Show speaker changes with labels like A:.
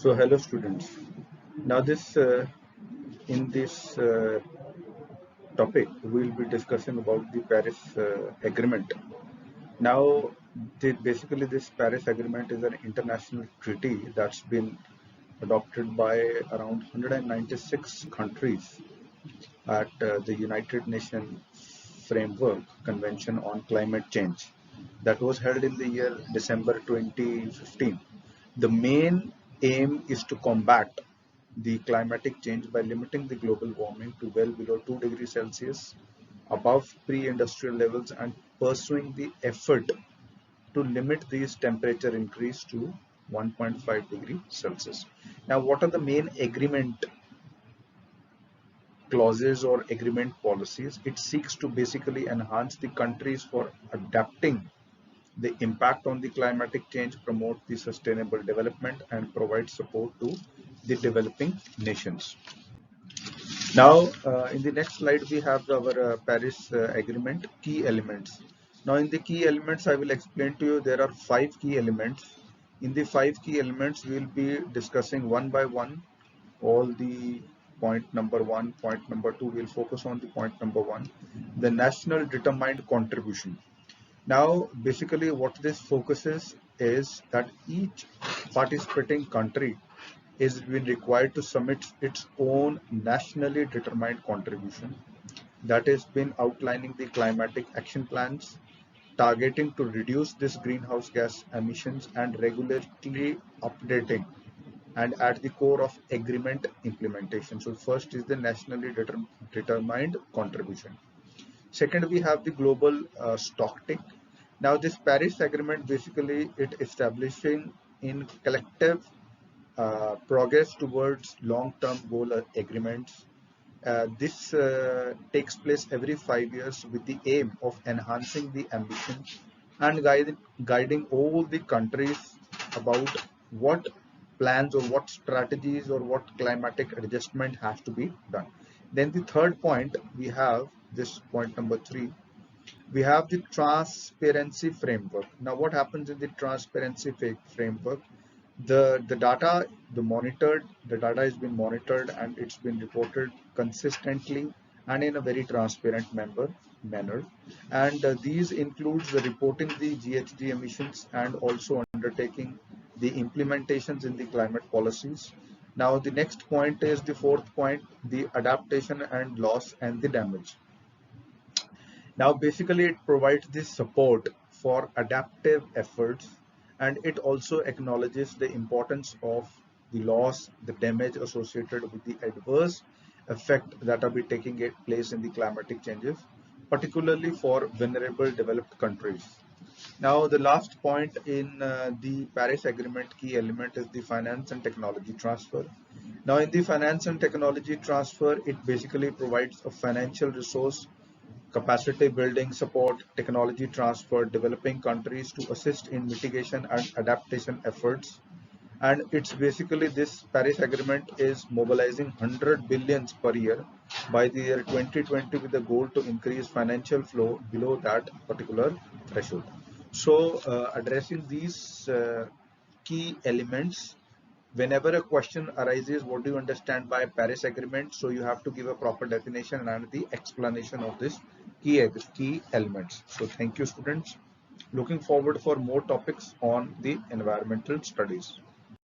A: So hello students. Now in this topic we will be discussing about the Paris Agreement. Now basically this Paris Agreement is an international treaty that's been adopted by around 196 countries at the United Nations Framework Convention on Climate Change that was held in the year December 2015. The main aim is to combat the climatic change by limiting the global warming to well below 2 degrees Celsius above pre-industrial levels and pursuing the effort to limit these temperature increase to 1.5 degree Celsius. Now, what are the main agreement clauses or agreement policies? It seeks to basically enhance the countries for adapting the impact on the climatic change, promote the sustainable development, and provide support to the developing nations. Now, in the next slide, we have our Paris Agreement key elements. Now, in the key elements, I will explain to you there are 5 key elements. In the 5 key elements, we will be discussing one by one all the point number 1, point number 2. We'll focus on the point number 1, the national determined contribution. Now, basically, what this focuses is that each participating country is been required to submit its own nationally determined contribution that has been outlining the climatic action plans targeting to reduce this greenhouse gas emissions and regularly updating and at the core of agreement implementation. So first is the nationally determined contribution. Second, we have the global stocktake. Now this Paris Agreement basically it establishing in collective progress towards long-term goal agreements. This takes place every 5 years with the aim of enhancing the ambition and guiding all the countries about what plans or what strategies or what climatic adjustment has to be done. Then the third point, we have this point number 3. We have the transparency framework. Now what happens in the transparency framework? The data the data has been monitored and it's been reported consistently and in a very transparent manner, and these includes the reporting the GHG emissions and also undertaking the implementations in the climate policies. Now the next point is the fourth point, the adaptation and loss and the damage. Now basically it provides this support for adaptive efforts, and it also acknowledges the importance of the loss, the damage associated with the adverse effect that are be taking place in the climatic changes, particularly for vulnerable developed countries. Now the last point in the Paris Agreement key element is the finance and technology transfer. Now in the finance and technology transfer, it basically provides a financial resource, capacity building support, technology transfer, developing countries to assist in mitigation and adaptation efforts. And it's basically this Paris Agreement is mobilizing 100 billions per year by the year 2020 with the goal to increase financial flow below that particular threshold. So addressing these key elements, whenever a question arises, what do you understand by Paris Agreement? So you have to give a proper definition and the explanation of this key elements. So thank you students. Looking forward for more topics on the environmental studies.